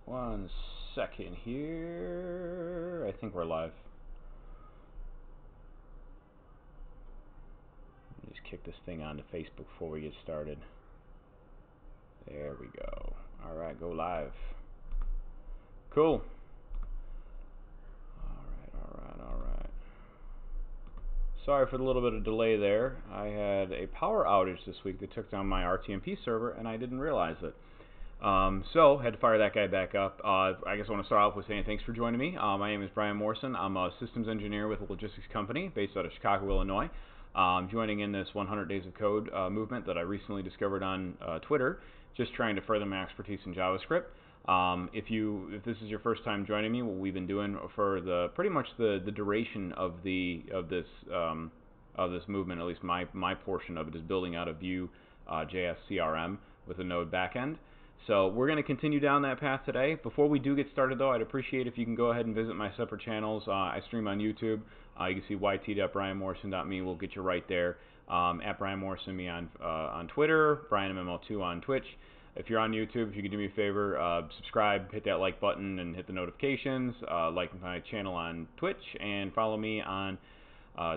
1 second here. I think we're live. Let me just kick this thing onto Facebook before we get started. There we go. Alright, go live. Cool. Alright. Sorry for the little bit of delay there. I had a power outage this week that took down my RTMP server, and I didn't realize it. So, had to fire that guy back up. I guess I want to start off with saying thanks for joining me. My name is Brian Morrison. I'm a systems engineer with a logistics company based out of Chicago, Illinois. Joining in this 100 Days of Code movement that I recently discovered on Twitter, just trying to further my expertise in JavaScript. If this is your first time joining me, what we've been doing for pretty much the duration of this movement, at least my portion of it, is building out a Vue.js CRM with a Node backend. So we're going to continue down that path today. Before we do get started, though, I'd appreciate if you can go ahead and visit my separate channels. I stream on YouTube. You can see yt.brianmorrison.me. We'll get you right there. At Brian Morrison, me on Twitter, BrianMML2 on Twitch. If you're on YouTube, if you could do me a favor, subscribe, hit that like button, and hit the notifications. Like my channel on Twitch, and follow me on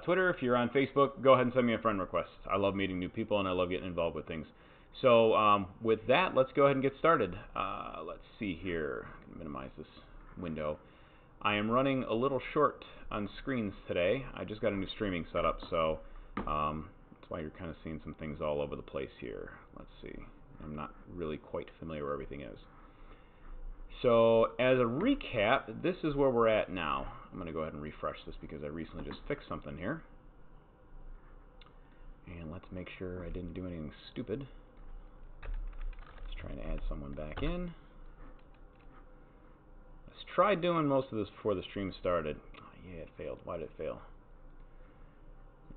Twitter. If you're on Facebook, go ahead and send me a friend request. I love meeting new people, and I love getting involved with things. So with that, let's go ahead and get started. Let's see here. I'm going to minimize this window. I am running a little short on screens today. I just got a new streaming setup, so that's why you're kind of seeing some things all over the place here. Let's see. I'm not really quite familiar where everything is. So as a recap, this is where we're at now. I'm going to go ahead and refresh this because I recently just fixed something here. And let's make sure I didn't do anything stupid. Trying to add someone back in. Let's try doing most of this before the stream started. Oh, yeah, it failed. Why did it fail?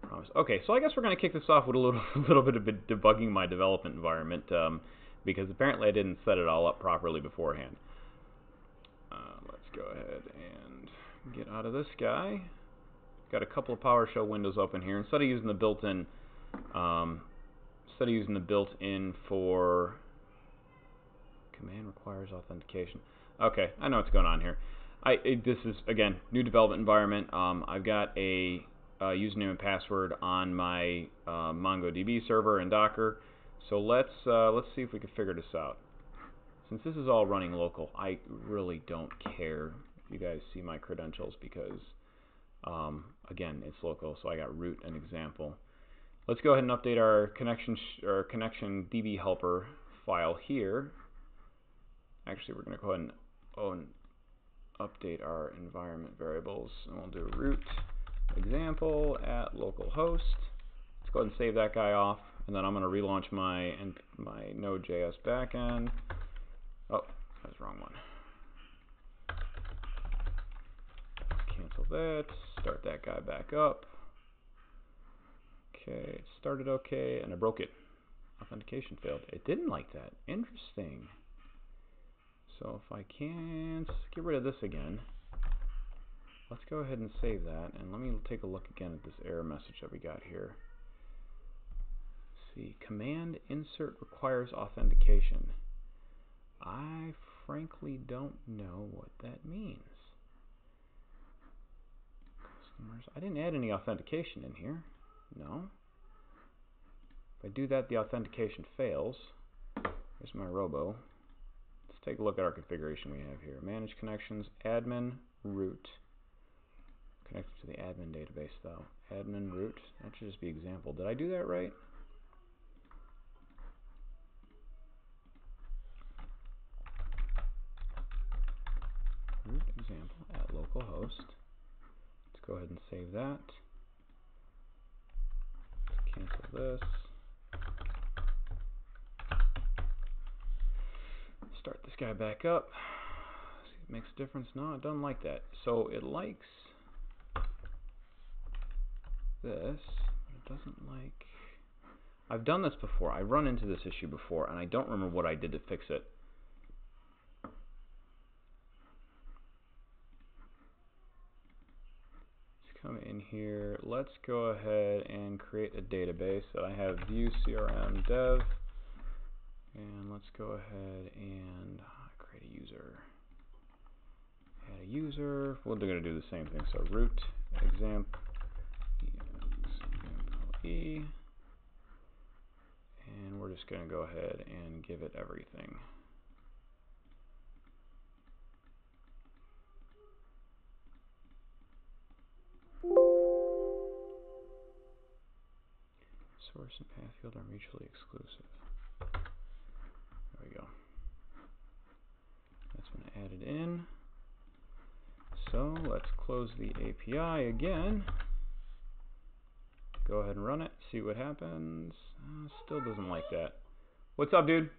I promise. Okay, so I guess we're going to kick this off with a little bit of debugging my development environment because apparently I didn't set it all up properly beforehand. Let's go ahead and get out of this guy. Got a couple of PowerShell windows open here. Instead of using the built-in, for command requires authentication. Okay, I know what's going on here. This is, again, new development environment. I've got a username and password on my MongoDB server and Docker. So let's see if we can figure this out. Since this is all running local, I really don't care if you guys see my credentials because, again, it's local. So I got root and example. Let's go ahead and update our connection DB helper file here. Actually, we're going to go ahead and update our environment variables, and we'll do root example at localhost. Let's go ahead and save that guy off, and then I'm going to relaunch my Node.js backend. Oh, that's the wrong one. Cancel that. Start that guy back up. Okay, it started okay, and I broke it. Authentication failed. It didn't like that. Interesting. So if I can't get rid of this again, let's go ahead and save that, and let me take a look again at this error message that we got here. Let's see, command insert requires authentication. I frankly don't know what that means. Customers, I didn't add any authentication in here. No. If I do that, the authentication fails. Here's my robo. Take a look at our configuration we have here. Manage connections, admin, root. Connected to the admin database though. Admin, root. That should just be example. Did I do that right? Root example at localhost. Let's go ahead and save that. Let's cancel this. Start this guy back up. See if it makes a difference. No, it doesn't like that. So it likes this, but it doesn't like... I've done this before. I run into this issue before, and I don't remember what I did to fix it. Let's come in here. Let's go ahead and create a database. So I have Vue CRM dev. And let's go ahead and create a user. Add a user. We're going to do the same thing. So root example E. And we're just going to go ahead and give it everything. Source and path field are mutually exclusive. There we go. That's been added in. So let's close the API again. Go ahead and run it, see what happens. Still doesn't like that. What's up, dude?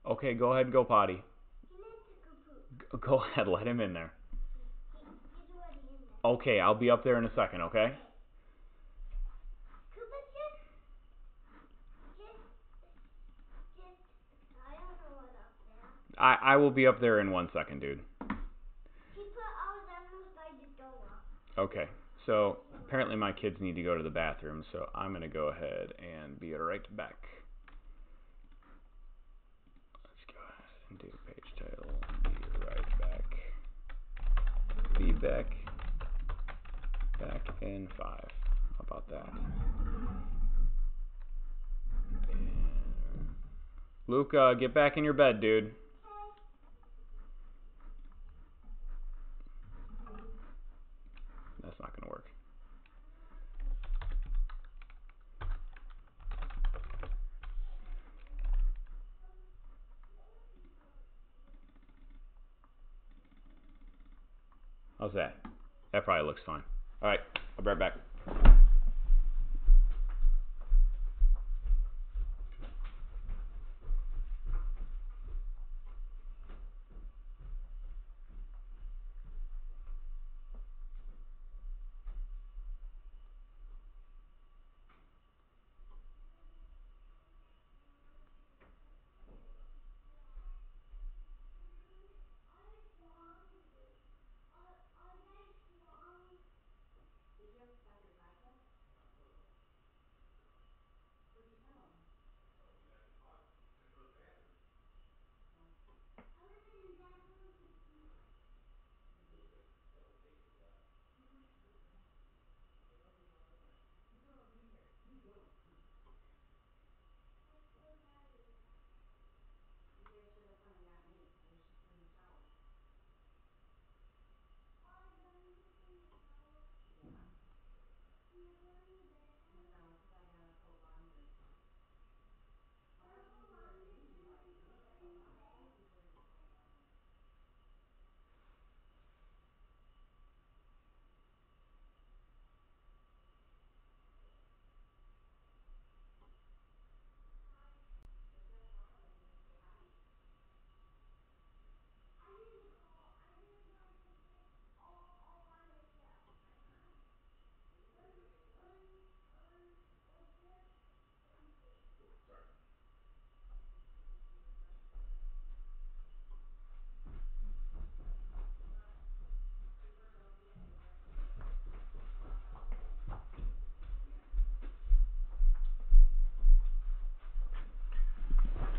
Okay, go ahead and go potty. Go ahead, let him in there. Okay, I'll be up there in a second, okay? I will be up there in 1 second, dude. Okay, so apparently my kids need to go to the bathroom, so I'm going to go ahead and be right back. Let's go ahead and do page title, be right back. Be back in 5. How about that? And Luca, get back in your bed, dude. That's not going to work. How's that? That probably looks fine. All right, I'll be right back.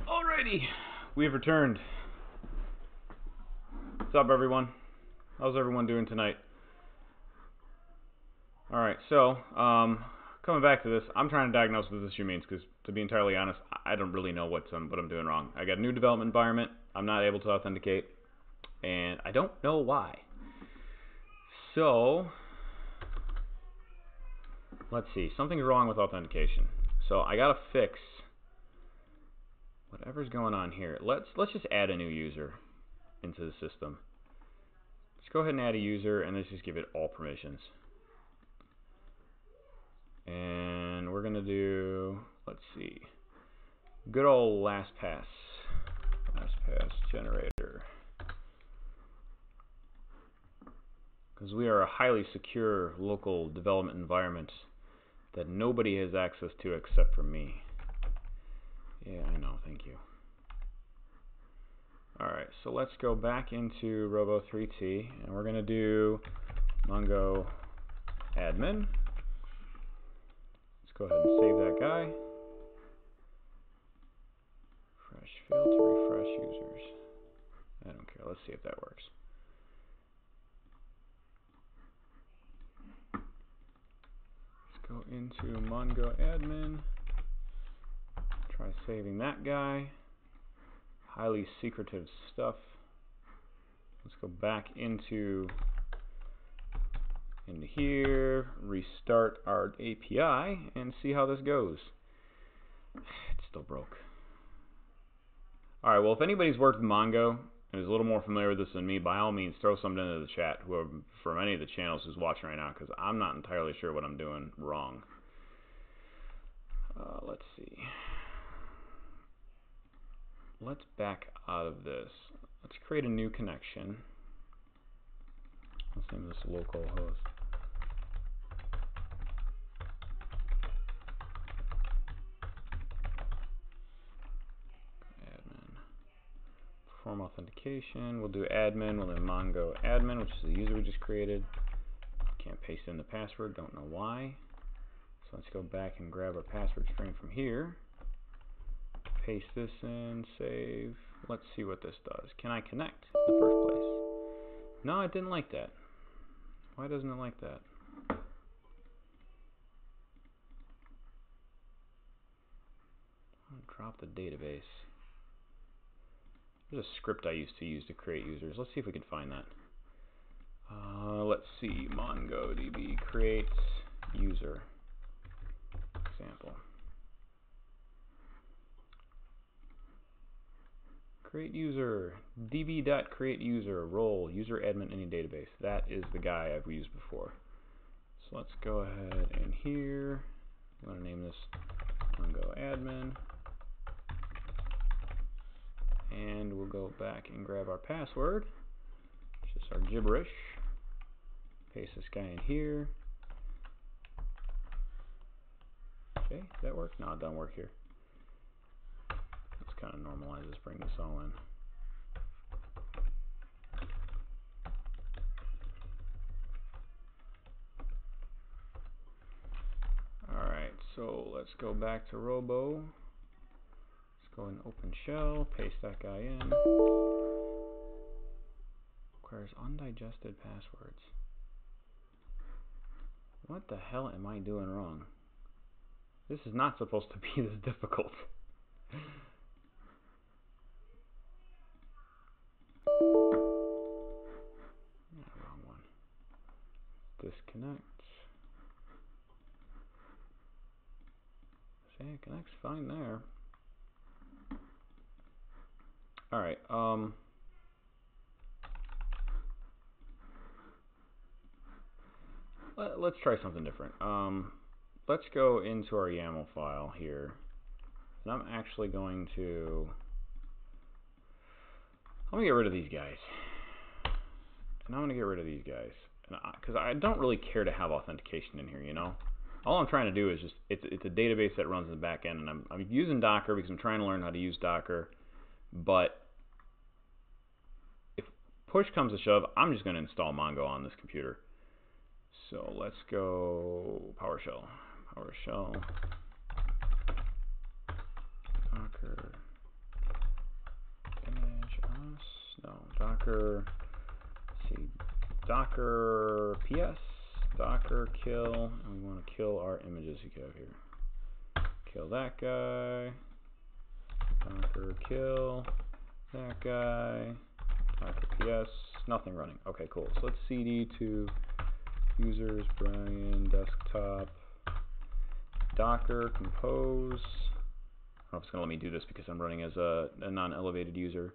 Alrighty, we've returned. What's up, everyone? How's everyone doing tonight? Alright, so, coming back to this, I'm trying to diagnose what this issue means, because, to be entirely honest, I don't really know what I'm doing wrong. I got a new development environment, I'm not able to authenticate, and I don't know why. So, let's see, something's wrong with authentication. So, I gotta fix whatever's going on here. Let's just add a new user into the system. Let's go ahead and add a user, and let's just give it all permissions. And we're gonna do, let's see, good old LastPass generator, because we are a highly secure local development environment that nobody has access to except for me. Yeah, I know, thank you. Alright, so let's go back into Robo3T, and we're going to do Mongo admin. Let's go ahead and save that guy. Refresh field to refresh users. let's see if that works. Let's go into Mongo admin. Try saving that guy. Highly secretive stuff. Let's go back into here, restart our API, and see how this goes. It's still broke. Alright, well, if anybody's worked with Mongo and is a little more familiar with this than me, by all means, throw something into the chat, whoever from any of the channels who's watching right now, because I'm not entirely sure what I'm doing wrong. Let's see. Let's back out of this. Let's create a new connection. Let's name this localhost. Admin. Perform authentication. We'll do admin. We'll do Mongo admin, which is the user we just created. Can't paste in the password. Don't know why. So let's go back and grab our password string from here. Paste this in. Save. Let's see what this does. Can I connect in the first place? No, it didn't like that. Why doesn't it like that? I'll drop the database. There's a script I used to use to create users. Let's see if we can find that. Let's see. MongoDB create user. Example. Create user, db.create user, role, user admin any database. That is the guy I've used before. So let's go ahead and here, I'm going to name this Mongo admin. And we'll go back and grab our password, which is our gibberish. Paste this guy in here. Okay, did that work? No, it doesn't work here. Kind of normalize this, bring this all in. Alright, so let's go back to Robo. Let's go in Open Shell, paste that guy in. Requires undigested passwords. What the hell am I doing wrong? This is not supposed to be this difficult. Wrong one. Disconnect. See, it connects fine there. Alright, let's try something different. Let's go into our YAML file here. And I'm actually going to get rid of these guys. And I'm going to get rid of these guys. Because I don't really care to have authentication in here, you know? All I'm trying to do is just, it's a database that runs in the back end, and I'm using Docker because I'm trying to learn how to use Docker. But if push comes to shove, I'm just going to install Mongo on this computer. So let's go PowerShell. PowerShell. Docker. Image us. No, Docker. Let's see. Docker PS. Docker kill. And we want to kill our images we have here. Kill that guy. Docker kill that guy. Docker PS. Nothing running. Okay, cool. So let's cd to users, Brian, desktop, Docker, compose. I don't know if it's going to let me do this because I'm running as a non-elevated user.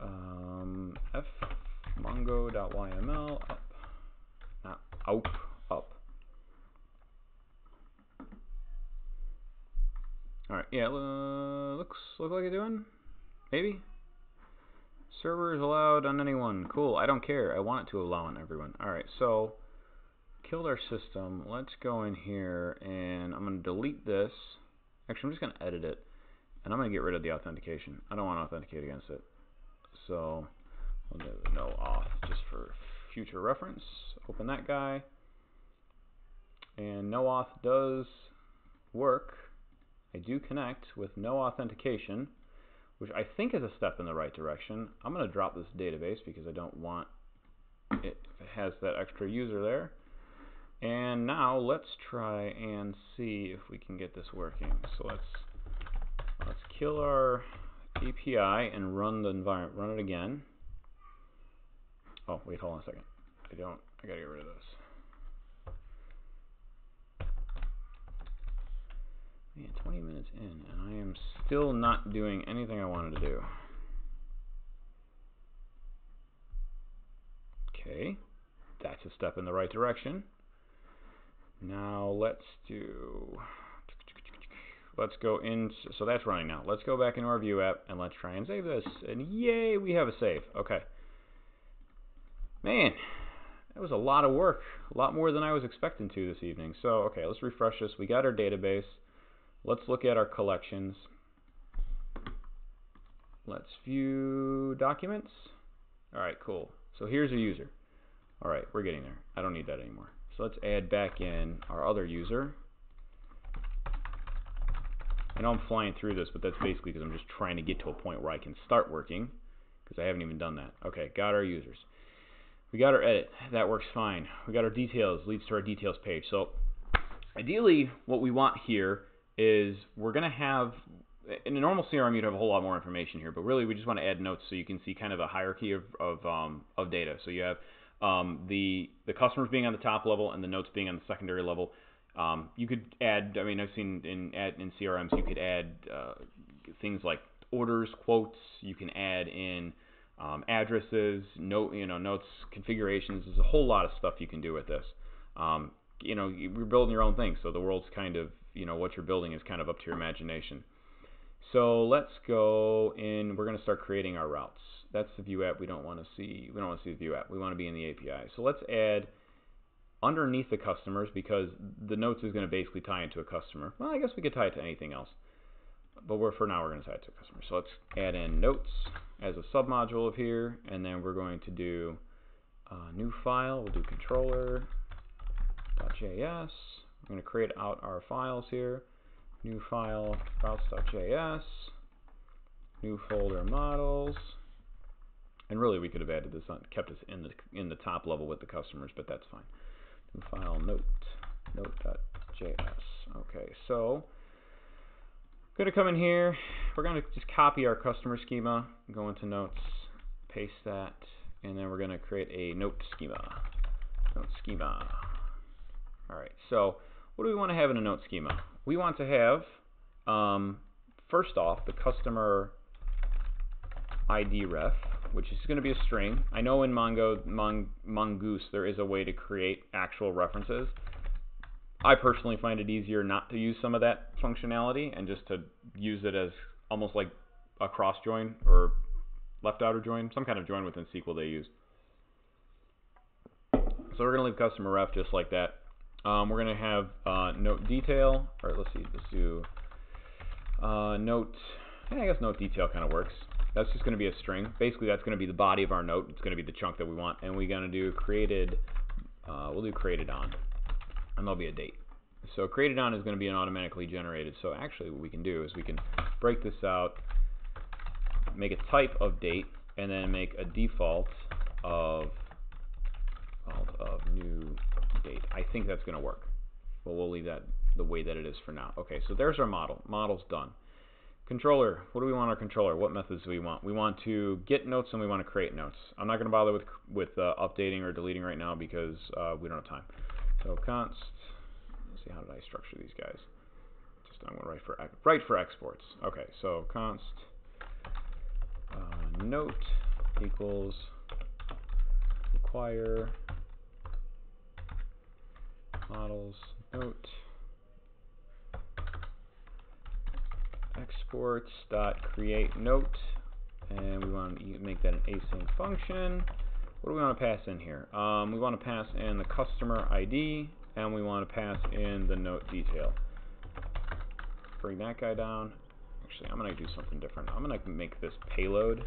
F mongo.yml up. Not out, up. Alright, yeah, looks like it's doing. Maybe. Server is allowed on anyone. Cool, I don't care. I want it to allow on everyone. Alright, so killed our system. Let's go in here and I'm going to delete this. Actually, I'm just going to edit it. And I'm going to get rid of the authentication. I don't want to authenticate against it. So we'll do no auth just for future reference. Open that guy. And no auth does work. I do connect with no authentication, which I think is a step in the right direction. I'm going to drop this database because I don't want it if it has that extra user there. And now let's try and see if we can get this working. So let's kill our API and run the environment. Run it again. Oh, wait, hold on a second. I gotta get rid of this. Man, 20 minutes in, and I am still not doing anything I wanted to do. Okay, that's a step in the right direction. Now let's go in, so that's running now. Let's go back into our View app and let's try and save this. And yay, we have a save. Okay. Man, that was a lot of work. A lot more than I was expecting to this evening. So, okay, let's refresh this. We got our database. Let's look at our collections. Let's view documents. All right, cool. So here's a user. All right, we're getting there. I don't need that anymore. So let's add back in our other user. I know I'm flying through this, but that's basically because I'm just trying to get to a point where I can start working, because I haven't even done that. Okay, got our users. We got our edit. That works fine. We got our details. Leads to our details page. So ideally, what we want here is we're going to have, in a normal CRM, you'd have a whole lot more information here, but really we just want to add notes so you can see kind of a hierarchy of data. So you have the customers being on the top level and the notes being on the secondary level. You could add, I mean, I've seen in CRMs, you could add things like orders, quotes. You can add in addresses, notes, configurations. There's a whole lot of stuff you can do with this. You're building your own thing, so the world's kind of, what you're building is kind of up to your imagination. So let's go in. We're going to start creating our routes. That's the View app. We don't want to see the View app. We want to be in the API. So let's add underneath the customers, because the notes is going to basically tie into a customer. Well, I guess we could tie it to anything else, but for now we're going to tie it to a customer. So let's add in notes as a submodule of here, and then we're going to do a new file. We'll do controller.js. We're going to create out our files here. New file, routes.js, new folder models, and really we could have added this on, kept this in the top level with the customers, but that's fine. New file, note.js. Okay, so I'm going to come in here. We're going to just copy our customer schema, go into notes, paste that, and then we're going to create a note schema. Note schema. All right, so what do we want to have in a note schema? We want to have, first off, the customer ID ref, which is going to be a string. I know in Mongoose there is a way to create actual references. I personally find it easier not to use some of that functionality and just to use it as almost like a cross join or left outer join, some kind of join within SQL they use. So we're going to leave customer ref just like that. We're going to have note detail, or let's do note, I guess note detail kind of works. That's just going to be a string. Basically, that's going to be the body of our note. It's going to be the chunk that we want, and we're going to do created, we'll do created on, and there'll be a date. So created on is going to be an automatically generated. So actually what we can do is we can break this out, make a type of date, and then make a default of new date. I think that's going to work, but we'll leave that the way that it is for now. Okay, so there's our model. Model's done. Controller. What do we want our controller? What methods do we want? We want to get notes and we want to create notes. I'm not going to bother with updating or deleting right now because we don't have time. So const. Let's see, how did I structure these guys? Just I'm going to write for exports. Okay, so const note equals require models note exports dot create note, and we want to make that an async function. What do we want to pass in here? We want to pass in the customer ID, and we want to pass in the note detail. Bring that guy down. Actually, I'm going to do something different. I'm going to make this payload,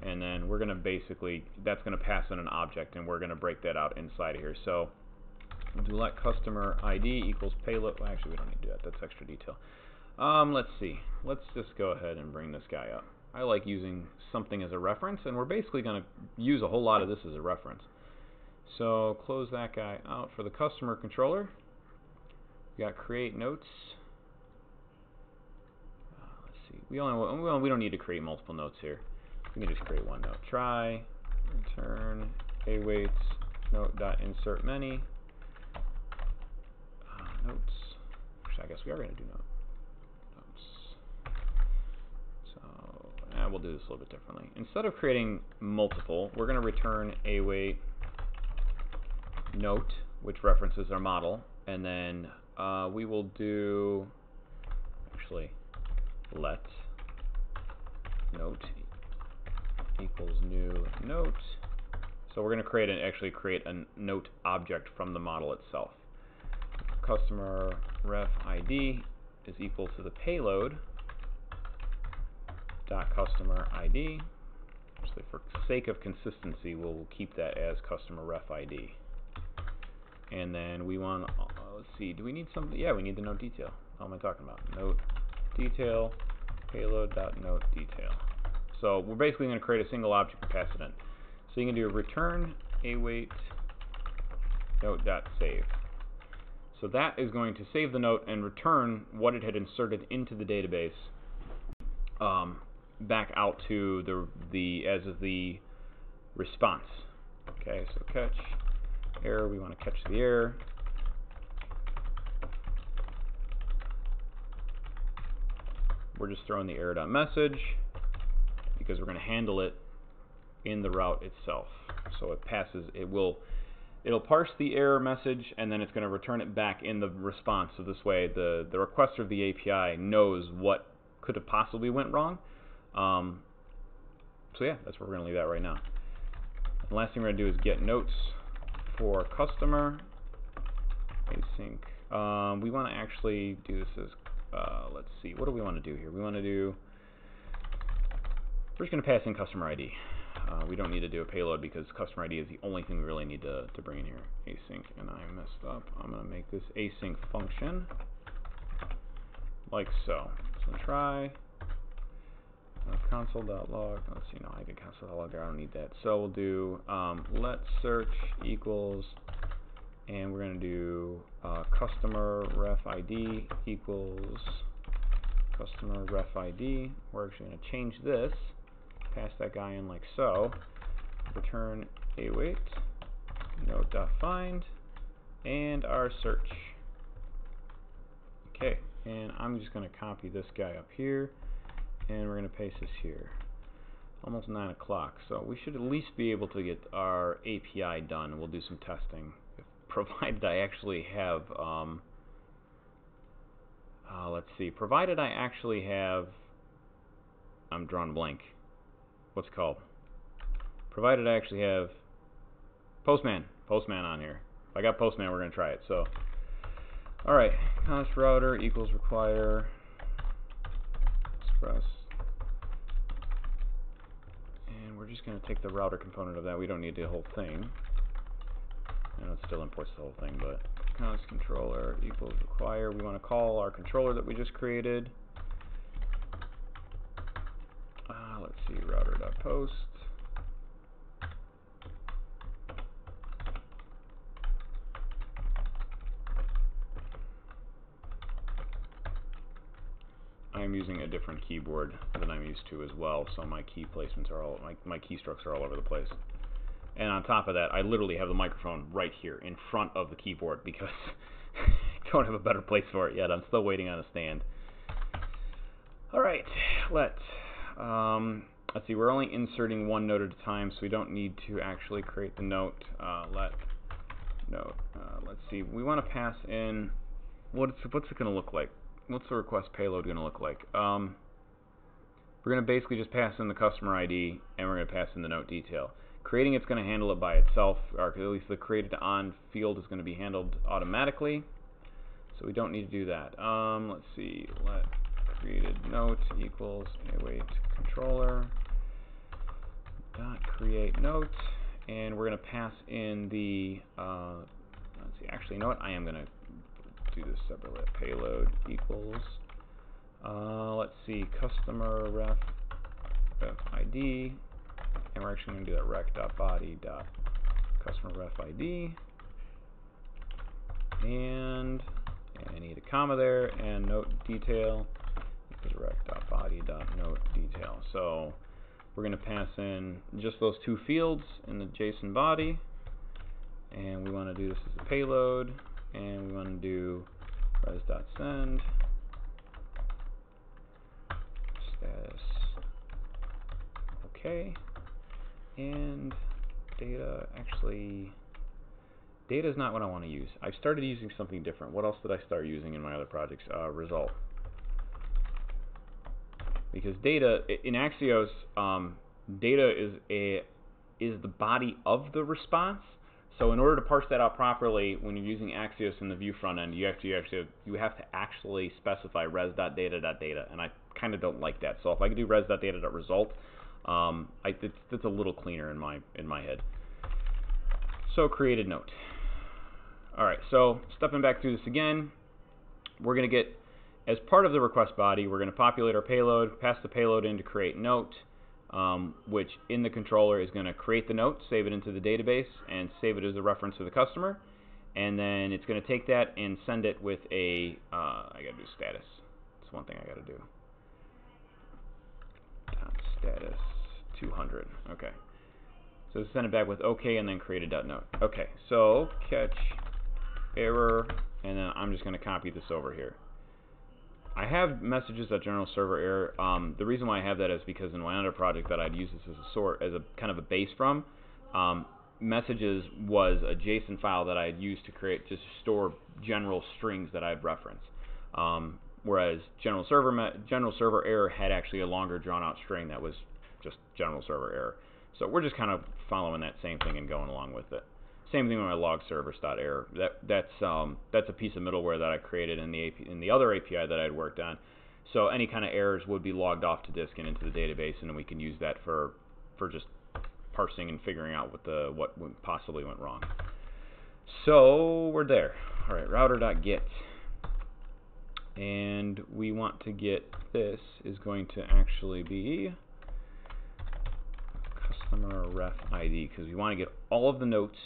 and then we're going to basically, that's going to pass in an object, and we're going to break that out inside of here. So do let customer ID equals payload. Well, actually, we don't need to do that. That's extra detail. Let's see. Let's just go ahead and bring this guy up. I like using something as a reference, and we're basically going to use a whole lot of this as a reference. So close that guy out for the customer controller. We got create notes. Let's see. We don't need to create multiple notes here. We can just create one note. Try return await note.insert many notes. Actually, I guess we are going to do notes. So we'll do this a little bit differently. Instead of creating multiple, we're going to return await note, which references our model, and then we will do actually let note equals new note. So we're going to actually create a note object from the model itself. Customer ref ID is equal to the payload dot customer ID. Actually, for sake of consistency, we'll keep that as customer ref ID. And then we want, let's see, do we need something? Yeah, we need the note detail. What am I talking about? Note detail, payload.note detail. So we're basically going to create a single object and pass it in. So you can do return await note.save. So that is going to save the note and return what it had inserted into the database back out to the response. Okay, so catch error. We want to catch the error. We're just throwing the error.message because we're going to handle it in the route itself. So it passes. It'll parse the error message, and then it's going to return it back in the response. So this way, the requester of the API knows what could have possibly went wrong. So yeah, that's where we're going to leave that right now. The last thing we're going to do is get notes for customer async. We want to actually do this as let's see, what do we want to do here? We're just going to pass in customer ID. We don't need to do a payload because customer ID is the only thing we really need to bring in here. Async, and I messed up. I'm going to make this async function like so. So try console.log. Let's see, no, I did console.log there. I don't need that. So we'll do let search equals, and we're going to do customer ref ID equals customer ref ID. We're actually going to change this. Pass that guy in like so. Return await note.find and our search. Okay, and I'm just going to copy this guy up here, and we're going to paste this here. Almost 9 o'clock, so we should at least be able to get our API done. We'll do some testing, provided I actually have. Let's see. Provided I actually have. I'm drawing blank. What's it called? Provided I actually have Postman on here. If I got Postman, we're going to try it. So, all right, const router equals require express, and we're just going to take the router component of that. We don't need the whole thing. I know it still imports the whole thing, but const controller equals require. We want to call our controller that we just created. Let's see, router.post. I'm using a different keyboard than I'm used to as well, so my key placements are all, my keystrokes are all over the place. And on top of that, I literally have the microphone right here in front of the keyboard because I don't have a better place for it yet. I'm still waiting on a stand. All right, let's see, we're only inserting one note at a time, so we don't need to actually create the note. Let note. Let's see, we want to pass in, what's it going to look like? What's the request payload going to look like? We're going to basically just pass in the customer ID, and we're going to pass in the note detail. Creating it's going to handle it by itself, or at least the created on field is going to be handled automatically, so we don't need to do that. Let's see, let created note equals await controller dot create note, and we're going to pass in the let's see, actually, you know what, I am going to do this separately. Payload equals let's see, customer ref ref ID, and we're actually going to do that rec.body.customer-ref-ID, and I need a comma there, and note detail is rec.body.note detail. So we're going to pass in just those two fields in the JSON body, and we want to do this as a payload, and we want to do res.send status okay, and data, actually data is not what I want to use. I've started using something different. What else did I start using in my other projects? Result. Because data in Axios, data is the body of the response. So in order to parse that out properly, when you're using Axios in the view front end, you have to actually specify res.data.data, and I kind of don't like that. So if I could do res.data.result, that's a little cleaner in my head. So created note. All right, so stepping back through this again, we're going to get, as part of the request body, we're going to populate our payload, pass the payload in to create note, which in the controller is going to create the note, save it into the database, and save it as a reference to the customer. And then it's going to take that and send it with a, I got to do status. That's one thing I got to do. Status 200. Okay. So send it back with OK and then create a .note. Okay, so catch error, and then I'm just going to copy this over here. I have messages at general server error. The reason why I have that is because in my other project that I'd use this as a kind of a base from, messages was a JSON file that I'd used to create, just store general strings that I'd reference. Whereas general server error had actually a longer drawn out string that was just general server error. So we're just kind of following that same thing and going along with it. Same thing with my log service.error. That's a piece of middleware that I created in the other API that I'd worked on. So any kind of errors would be logged off to disk and into the database, and then we can use that for just parsing and figuring out what possibly went wrong. So we're there. All right, router.get, and we want to get this is going to actually be customer ref ID, because we want to get all of the notes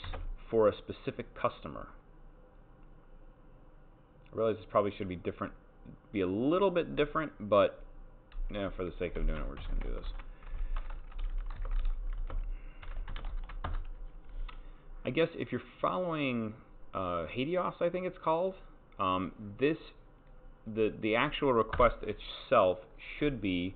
for a specific customer. I realize this probably should be different, be a little bit different, but yeah, for the sake of doing it, we're just going to do this. I guess if you're following Helios, I think it's called, the actual request itself should be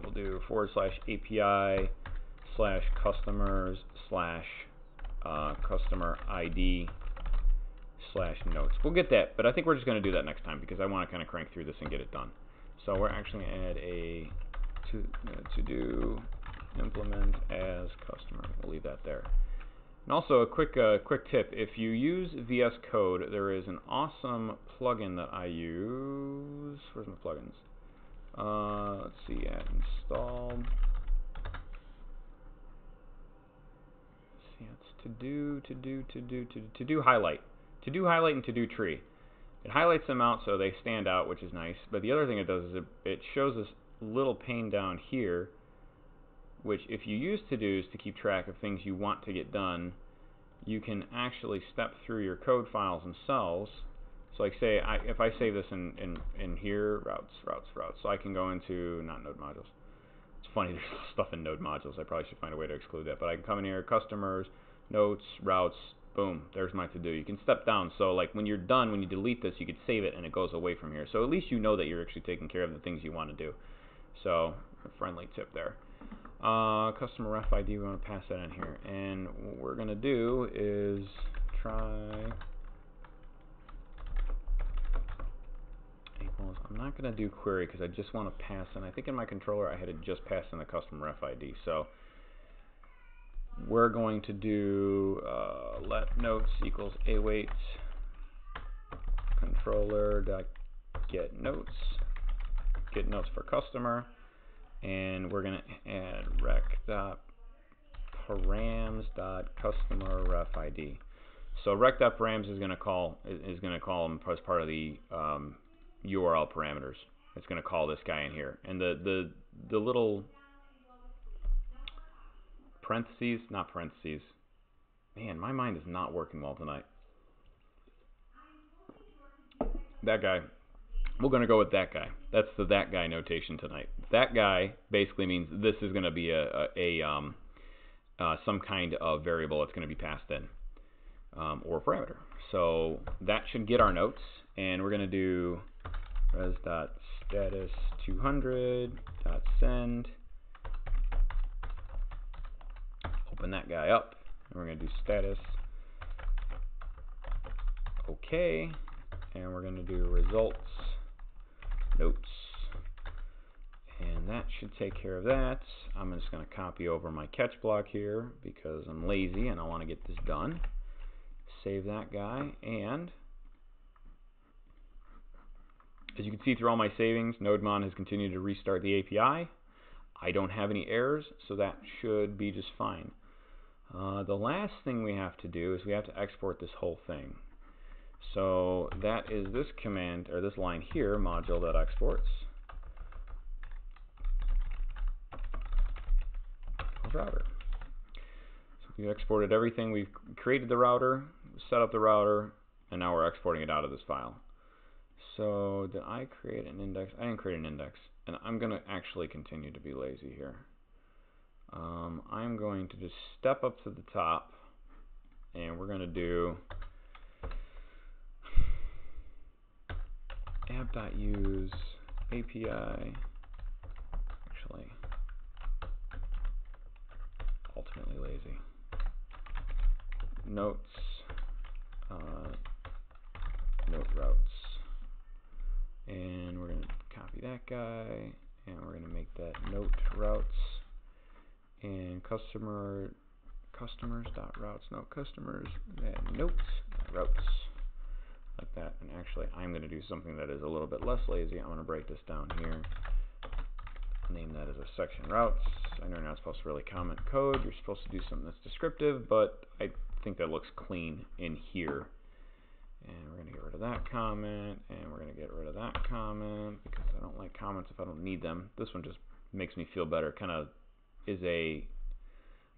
we'll do /API/customers/customer ID/notes. We'll get that, but I think we're just going to do that next time because I want to kind of crank through this and get it done. So we're actually going to add a to-do implement as customer. We'll leave that there. And also a quick tip: if you use VS Code, there is an awesome plugin that I use. Where's my plugins? Let's see, add installed. Let's see, it's to do highlight and to do tree. It highlights them out so they stand out, which is nice. But the other thing it does is it shows this little pane down here, which if you use to-dos to keep track of things you want to get done, you can actually step through your code files themselves. So like say, if I save this in here, routes, so I can go into, not node modules. It's funny, there's stuff in node modules. I probably should find a way to exclude that. But I can come in here, customers, notes, routes, boom, there's my to-do. You can step down. So like when you're done, when you delete this, you could save it and it goes away from here. So at least you know that you're actually taking care of the things you want to do. So a friendly tip there. Customer ref ID, we want to pass that in here. And what we're going to do is try equals, I'm not going to do query because I just want to pass in. I think in my controller I had to just pass in the customer ref ID. So we're going to do let notes equals await controller.get notes for customer, and we're going to add rec.params.customer-ref-ID. So rec.params is going to call them as part of the URL parameters, it's going to call this guy in here. And the little parentheses, not parentheses. Man, my mind is not working well tonight. That guy. We're going to go with that guy. That's the that guy notation tonight. That guy basically means this is going to be some kind of variable that's going to be passed in, or parameter. So that should get our notes, and we're going to do res.status200.send. Open that guy up, and we're going to do status OK, and we're going to do results notes, and that should take care of that. I'm just going to copy over my catch block here because I'm lazy and I want to get this done. Save that guy, and as you can see through all my savings, NodeMon has continued to restart the API. I don't have any errors, so that should be just fine. The last thing we have to do is we have to export this whole thing. So that is this command, or this line here, module.exports router. So we exported everything. We've created the router, set up the router, and now we're exporting it out of this file. So did I create an index? I didn't create an index, and I'm going to actually continue to be lazy here. I'm going to just step up to the top, and we're going to do app.use API, actually, ultimately lazy, notes, note routes, and we're going to copy that guy, and we're going to make that note routes, and customers.routes, note customers, and notes routes. Like that. And actually I'm going to do something that is a little bit less lazy. I'm going to break this down here, name that as a section routes. I know you're not supposed to really comment code, you're supposed to do something that's descriptive, but I think that looks clean in here. And we're going to get rid of that comment, and we're going to get rid of that comment because I don't like comments if I don't need them. This one just makes me feel better. Kind of is a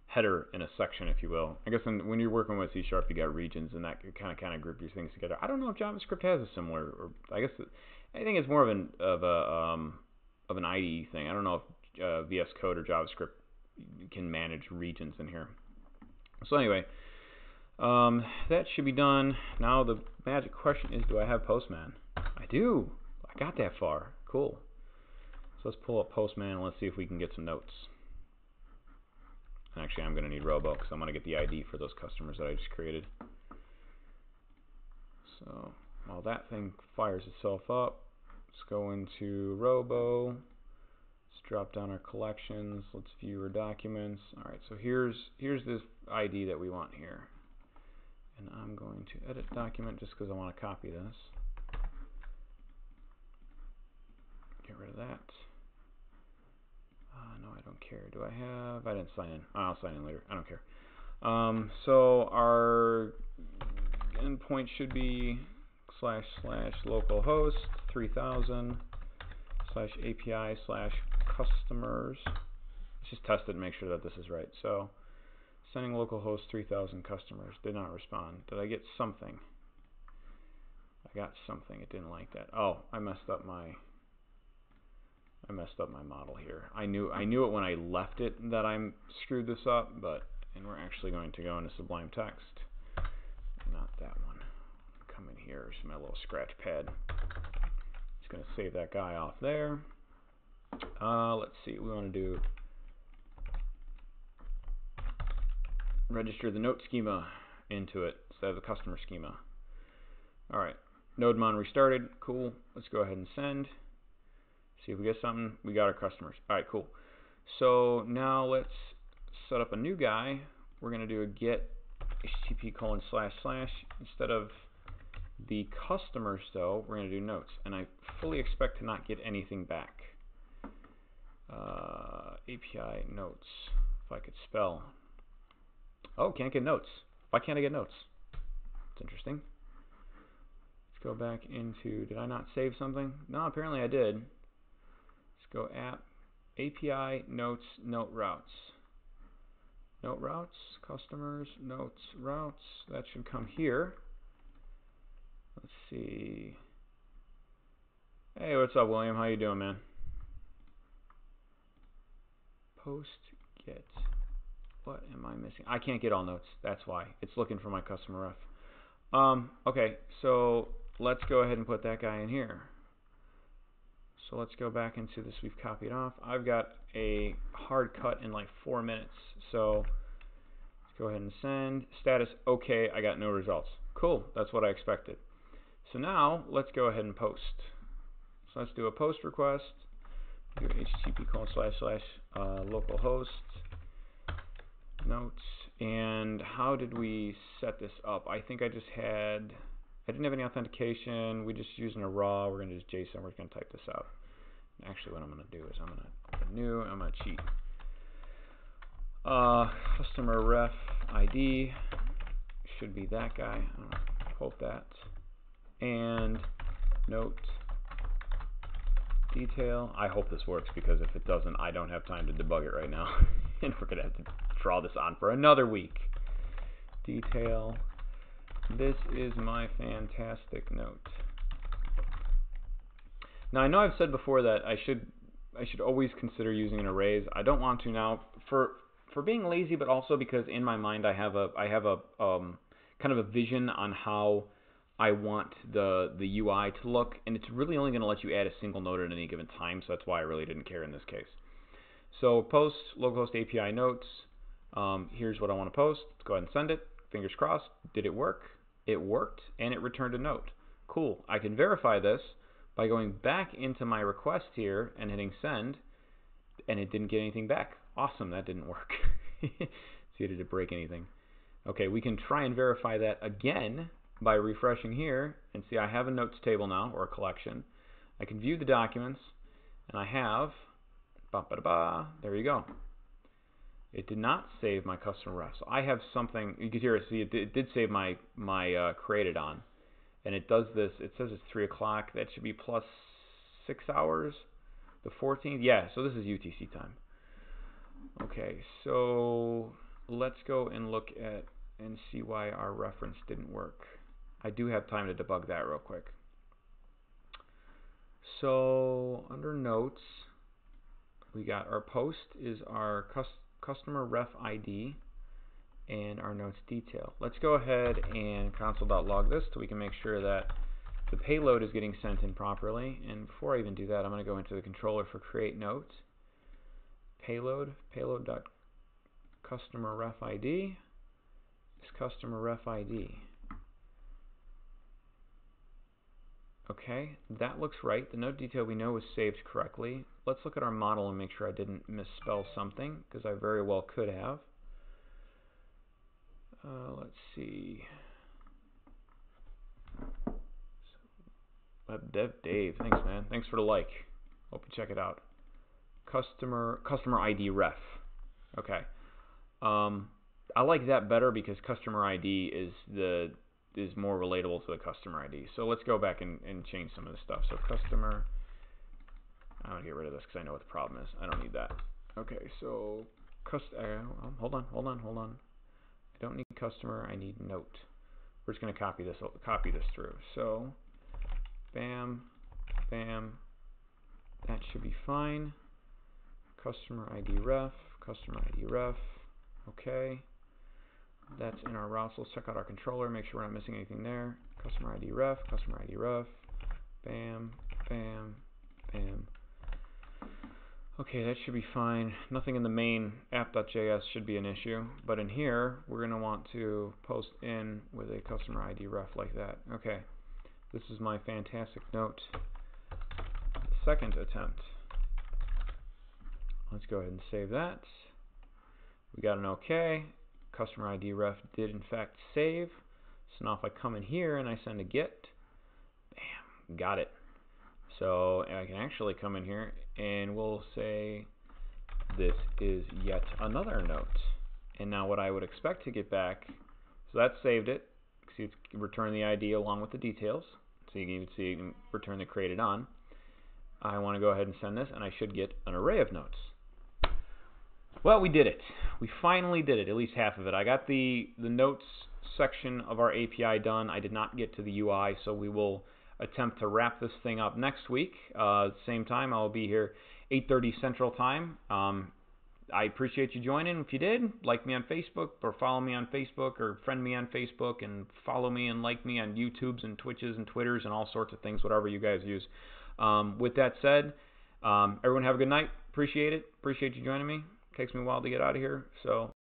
header in a section, if you will. I guess when you're working with C#, you got regions, and that kind of group your things together. I don't know if JavaScript has a similar, or I guess I think it's more of an IDE thing. I don't know if VS Code or JavaScript can manage regions in here. So anyway, that should be done. Now the magic question is, do I have Postman? I do. I got that far. Cool. So let's pull up Postman and let's see if we can get some notes. Actually, I'm going to need Robo because I'm going to get the ID for those customers that I just created. So while that thing fires itself up, let's go into Robo. Let's drop down our collections. Let's view our documents. All right, so here's this ID that we want here. And I'm going to edit document just because I want to copy this. Get rid of that. No, I don't care. Do I have? I didn't sign in. I'll sign in later. I don't care. So our endpoint should be //localhost 3000 /API/customers. Let's just test it and make sure that this is right. So sending localhost 3000 customers. Did not respond. Did I get something? I got something. It didn't like that. Oh, I messed up my model here. I knew it when I left it that I screwed this up, and we're actually going to go into Sublime Text. Not that one. Come in here. Here's my little scratch pad. Just going to save that guy off there. Let's see. We want to do register the note schema into it instead of the customer schema. All right. NodeMon restarted. Cool. Let's go ahead and send. See if we get something. We got our customers. All right, cool. So now let's set up a new guy. We're going to do a get http:// instead of the customers, though. We're going to do notes, and I fully expect to not get anything back. API notes. If I could spell. Oh, can't get notes. Why can't I get notes? It's interesting. Let's go back into. Did I not save something? No, apparently I did. go app, API, notes, note routes. Note routes, customers, notes, routes. That should come here. Let's see. Hey, what's up, William? How you doing, man? Post, get. What am I missing? I can't get all notes. That's why. It's looking for my customer ref. Okay, so let's go ahead and put that guy in here. So let's go back into this we've copied off. I've got a hard cut in like 4 minutes. So let's go ahead and send. Status, okay, I got no results. Cool, that's what I expected. So now let's go ahead and post. So let's do a post request. Do http://localhost notes. And how did we set this up? I think I didn't have any authentication. We just using a raw. We're going to use JSON. We're going to type this out. Actually, what I'm going to do is I'm going to open new. I'm going to cheat. Customer ref ID should be that guy. Quote that. And note detail. I hope this works, because if it doesn't, I don't have time to debug it right now. And we're going to have to draw this on for another week. Detail. This is my fantastic note. Now I know I've said before that I should always consider using an arrays. I don't want to now for being lazy, but also because in my mind I have a kind of a vision on how I want the UI to look, and it's really only going to let you add a single note at any given time, so that's why I really didn't care in this case. So post localhost API notes. Here's what I want to post. Let's go ahead and send it. Fingers crossed. Did it work? It worked, and it returned a note. Cool. I can verify this by going back into my request here and hitting send, and it didn't get anything back. Awesome, that didn't work. See, did it break anything? Okay, we can try and verify that again by refreshing here, and see I have a notes table now, or a collection. I can view the documents, and I have, there you go. It did not save my customer ref. So I have something, you can hear it, see it did save my created on. And it does this, it says it's 3 o'clock, that should be plus 6 hours, the 14th, yeah, so this is UTC time. Okay, so let's go and look at and see why our reference didn't work. I do have time to debug that real quick. So under notes, we got our post is our customer ref ID and our notes detail. Let's go ahead and console.log this so we can make sure that the payload is getting sent in properly. And before I even do that, I'm going to go into the controller for create note. Payload.customer ref ID is customer ref ID. Okay, that looks right. The note detail we know was saved correctly. Let's look at our model and make sure I didn't misspell something, because I very well could have. Let's see. Dev Dave, thanks man. Thanks for the like. Hope you check it out. Customer ID ref. Okay. I like that better because customer ID is more relatable to the customer ID. So let's go back and change some of the stuff. So customer, I'm gonna get rid of this because I know what the problem is. I don't need that. Okay, so hold on. I don't need customer. I need note. We're just gonna copy this through. So bam, bam. That should be fine. Customer ID ref. Okay. That's in our routes. Let's check out our controller, make sure we're not missing anything there. Customer ID ref. Bam, bam, bam. Okay, that should be fine. Nothing in the main app.js should be an issue, but in here, we're going to want to post in with a customer ID ref like that. Okay, this is my fantastic note. Second attempt. Let's go ahead and save that. We got an OK. Customer ID ref did in fact save. So now if I come in here and I send a get, bam, got it. So I can actually come in here and we'll say this is yet another note. And now what I would expect to get back, so that saved it. See, it's returned the ID along with the details. So you can even see it return the created on. I want to go ahead and send this, and I should get an array of notes. Well, we did it. We finally did it, at least half of it. I got the notes section of our API done. I did not get to the UI, so we will attempt to wrap this thing up next week. Same time, I'll be here 8:30 Central Time. I appreciate you joining. If you did, like me on Facebook, or follow me on Facebook, or friend me on Facebook, and follow me and like me on YouTubes and Twitches and Twitters and all sorts of things, whatever you guys use. With that said, everyone have a good night. Appreciate it. Appreciate you joining me. Takes me a while to get out of here, so